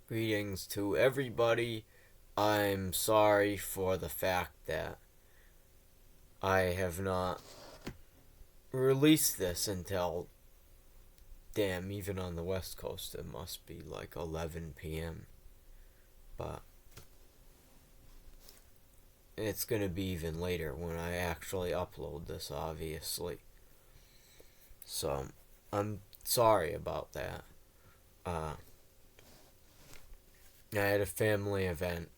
Greetings to everybody. I'm sorry for the fact that I have not released this until, damn, even on the West Coast it must be like 11 p.m. But it's gonna be even later when I actually upload this, obviously. So, I'm sorry about that. I had a family event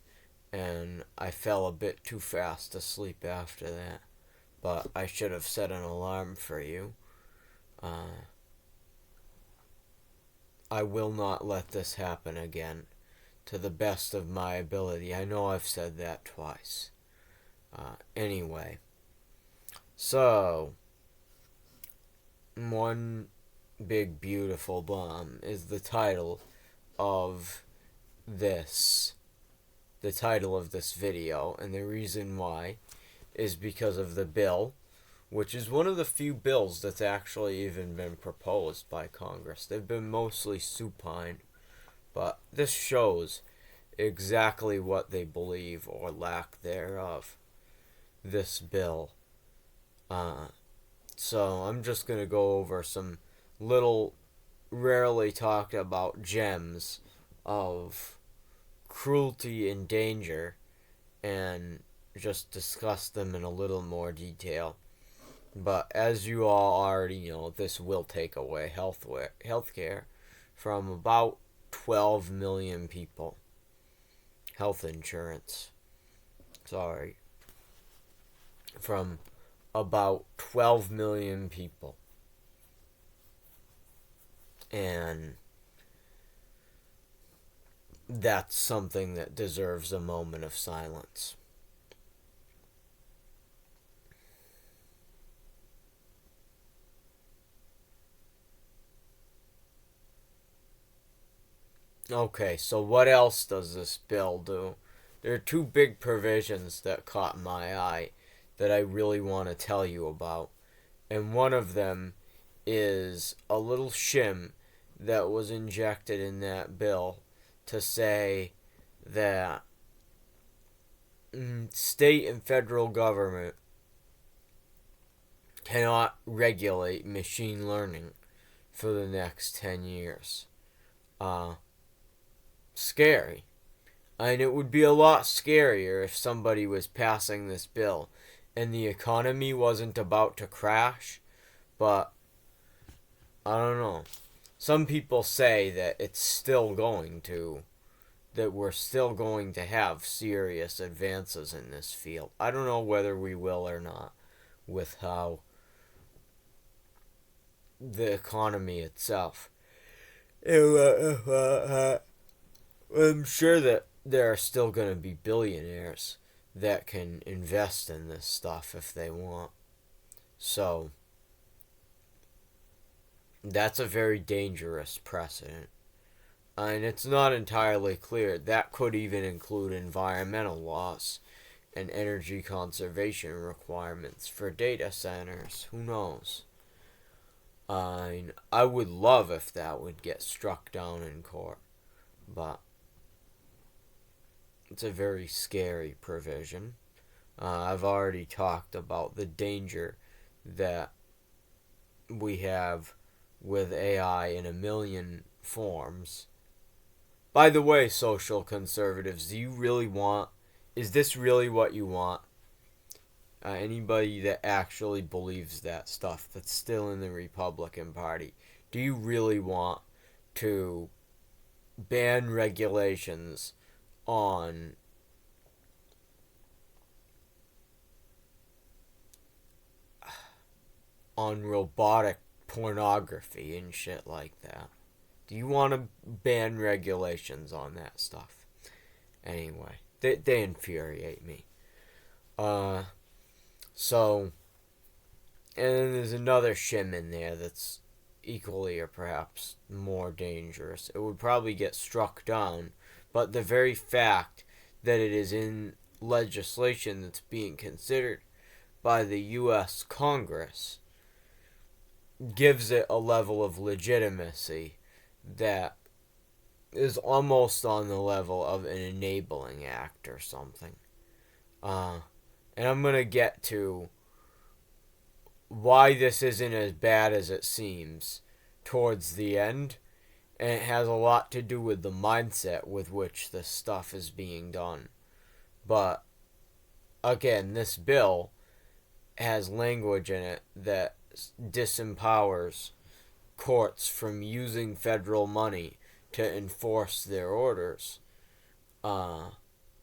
and I fell a bit too fast asleep after that. But I should have set an alarm for you. I will not let this happen again, to the best of my ability. I know I've said that twice. Anyway, so, One Big Beautiful Bomb is of this, the title of this video, and the reason why is because of the bill, which is one of the few bills that's actually even been proposed by Congress. They've been mostly supine, but this shows exactly what they believe or lack thereof. This bill. So I'm just going to go over some little rarely talked about gems of cruelty and danger and just discuss them in a little more detail. But as you all already know, this will take away healthcare from about 12 million people. Health insurance. Sorry. From about 12 million people. And that's something that deserves a moment of silence. Okay, so what else does this bill do? There are two big provisions that caught my eye that I really want to tell you about. And one of them is a little shim that was injected in that bill to say that state and federal government cannot regulate machine learning for the next 10 years. Scary. And it would be a lot scarier if somebody was passing this bill and the economy wasn't about to crash, but I don't know. Some people say that that we're still going to have serious advances in this field. I don't know whether we will or not with how the economy itself. I'm sure that there are still going to be billionaires that can invest in this stuff if they want. So, that's a very dangerous precedent. And it's not entirely clear. That could even include environmental laws and energy conservation requirements for data centers. Who knows? I would love if that would get struck down in court, but it's a very scary provision. I've already talked about the danger that we have with AI in a million forms. By the way, social conservatives, is this really what you want? Anybody that actually believes that stuff, that's still in the Republican Party, do you really want to ban regulations on robotic pornography and shit like that? Do you want to ban regulations on that stuff? Anyway, they infuriate me. So, and then there's another shim in there that's equally or perhaps more dangerous. It would probably get struck down, but the very fact that it is in legislation that's being considered by the U.S. Congress gives it a level of legitimacy that is almost on the level of an enabling act or something. And I'm going to get to why this isn't as bad as it seems towards the end. And it has a lot to do with the mindset with which this stuff is being done. But, again, this bill has language in it that disempowers courts from using federal money to enforce their orders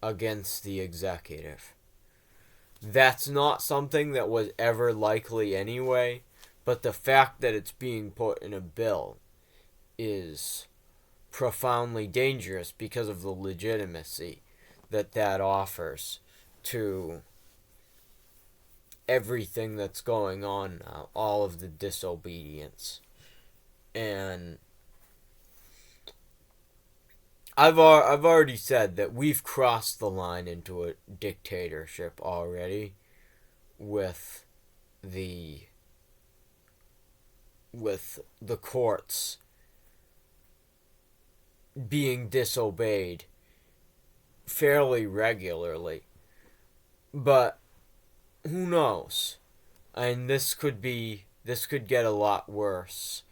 against the executive. That's not something that was ever likely anyway, but the fact that it's being put in a bill is profoundly dangerous because of the legitimacy that offers to everything that's going on now, all of the disobedience. And I've already said that we've crossed the line into a dictatorship already with the courts being disobeyed fairly regularly. But who knows? And this could get a lot worse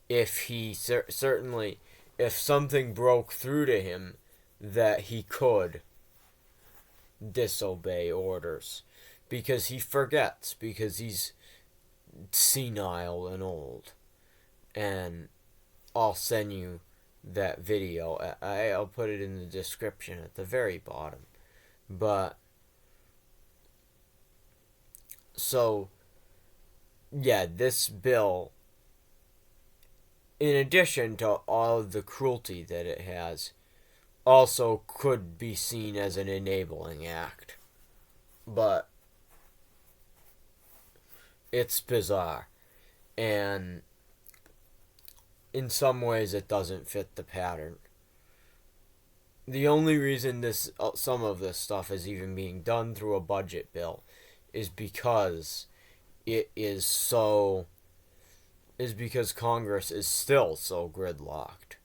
if he certainly if something broke through to him that he could disobey orders, because he forgets, because he's senile and old. And I'll send you that video. I'll put it in the description at the very bottom. But so yeah, this bill, in addition to all of the cruelty that it has, also could be seen as an enabling act. But it's bizarre. And in some ways it doesn't fit the pattern. The only reason some of this stuff is even being done through a budget bill is because because Congress is still so gridlocked.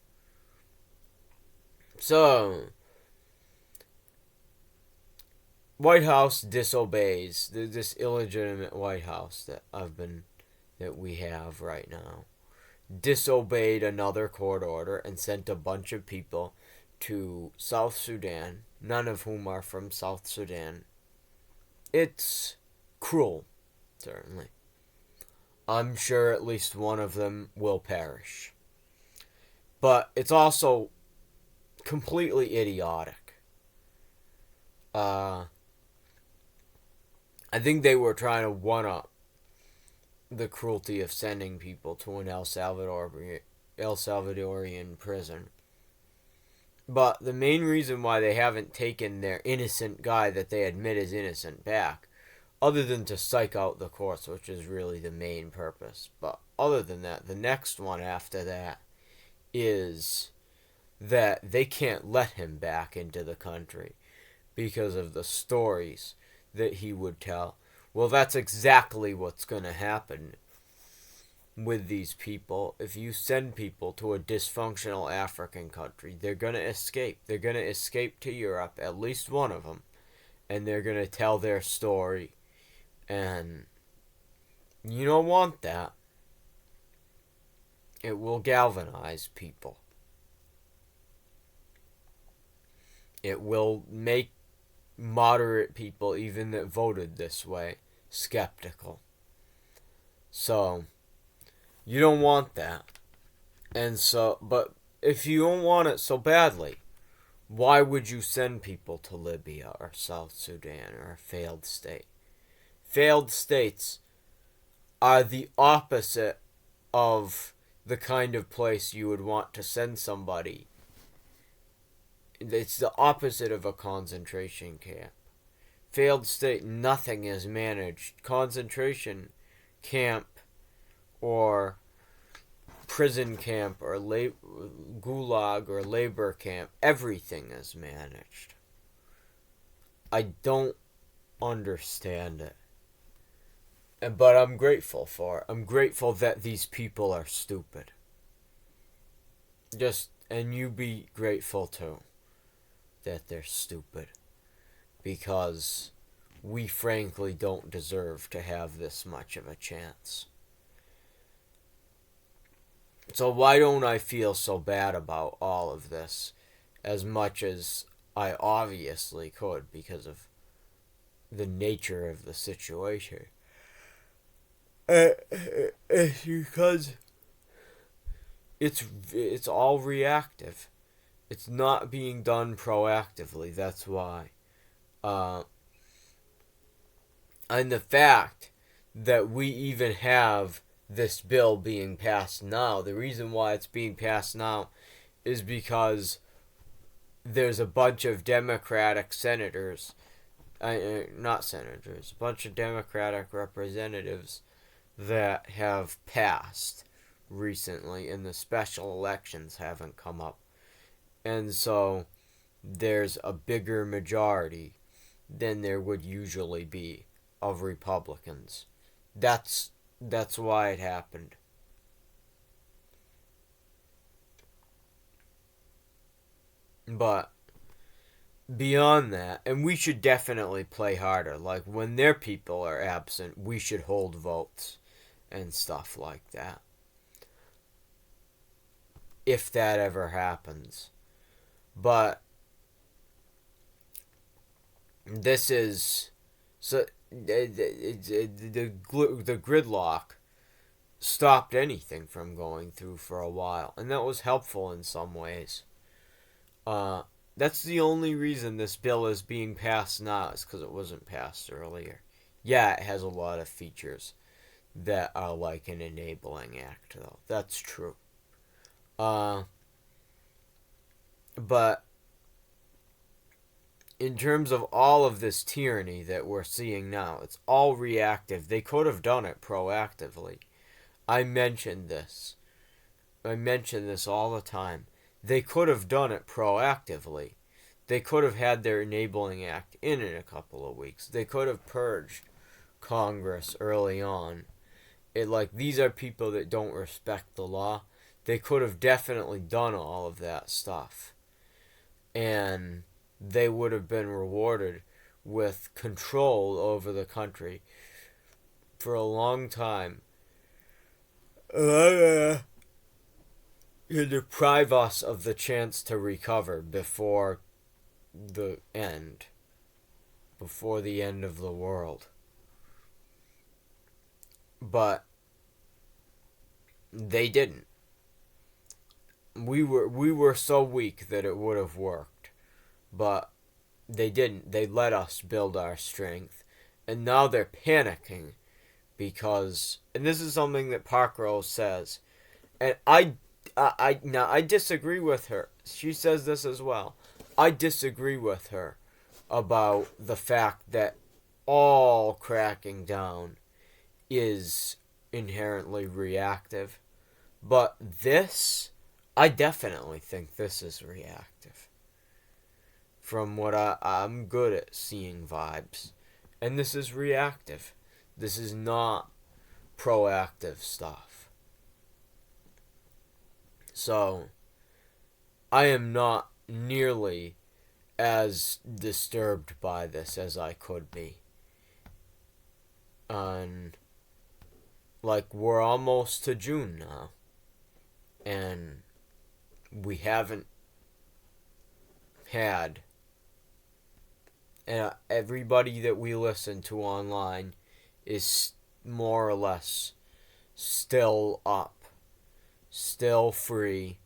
So, White House disobeys this illegitimate White House that we have right now. Disobeyed another court order and sent a bunch of people to South Sudan, none of whom are from South Sudan. It's cruel, certainly. I'm sure at least one of them will perish. But it's also completely idiotic. I think they were trying to one-up the cruelty of sending people to an El Salvadorian prison. But the main reason why they haven't taken their innocent guy that they admit is innocent back, other than to psych out the courts, which is really the main purpose, but other than that, the next one after that is that they can't let him back into the country because of the stories that he would tell. Well, that's exactly what's going to happen with these people. If you send people to a dysfunctional African country, they're going to escape. They're going to escape to Europe, at least one of them, and they're going to tell their story. And you don't want that. It will galvanize people. It will make moderate people, even that voted this way, skeptical. So, you don't want that. And so, but if you don't want it so badly, why would you send people to Libya or South Sudan or a failed state? Failed states are the opposite of the kind of place you would want to send somebody. It's the opposite of a concentration camp. Failed state, nothing is managed. Concentration camp or prison camp or gulag or labor camp, everything is managed. I don't understand it. But I'm grateful for it. I'm grateful that these people are stupid. Just And you be grateful too that they're stupid. Because we frankly don't deserve to have this much of a chance. So why don't I feel so bad about all of this as much as I obviously could because of the nature of the situation? It's because it's all reactive. It's not being done proactively. That's why. Uh, and the fact that we even have this bill being passed now, the reason why it's being passed now is because there's a bunch of Democratic senators, not senators, a bunch of Democratic representatives that have passed recently, and the special elections haven't come up. And so there's a bigger majority than there would usually be of Republicans. That's why it happened. But beyond that, and we should definitely play harder. Like when their people are absent, we should hold votes and stuff like that. If that ever happens. But this is so the gridlock stopped anything from going through for a while, and that was helpful in some ways. That's the only reason this bill is being passed now, is because it wasn't passed earlier. Yeah, it has a lot of features that are like an enabling act, though. That's true. But in terms of all of this tyranny that we're seeing now, it's all reactive. They could have done it proactively. I mentioned this. I mention this all the time. They could have done it proactively. They could have had their enabling act in a couple of weeks. They could have purged Congress early on. These are people that don't respect the law. They could have definitely done all of that stuff. And they would have been rewarded with control over the country for a long time. To deprive us of the chance to recover before the end. Before the end of the world. But they didn't. We were so weak that it would have worked. But they didn't. They let us build our strength. And now they're panicking because, and this is something that Parkrose says, and I disagree with her. She says this as well. I disagree with her about the fact that all cracking down is inherently reactive. But this, I definitely think this is reactive. From what I'm good at seeing vibes. And this is reactive. This is not proactive stuff. So, I am not nearly as disturbed by this as I could be. And, we're almost to June now. And we haven't had, and everybody that we listen to online is more or less still up, still free.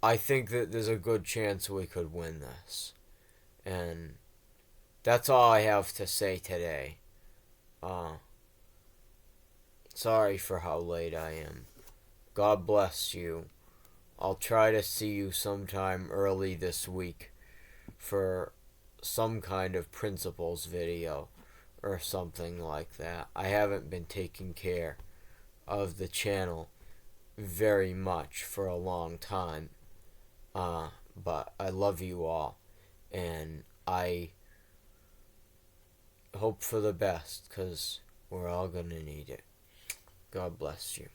I think that there's a good chance we could win this. And that's all I have to say today. Sorry for how late I am. God bless you. I'll try to see you sometime early this week for some kind of principles video or something like that. I haven't been taking care of the channel very much for a long time. But I love you all, and I hope for the best, because we're all gonna need it. God bless you.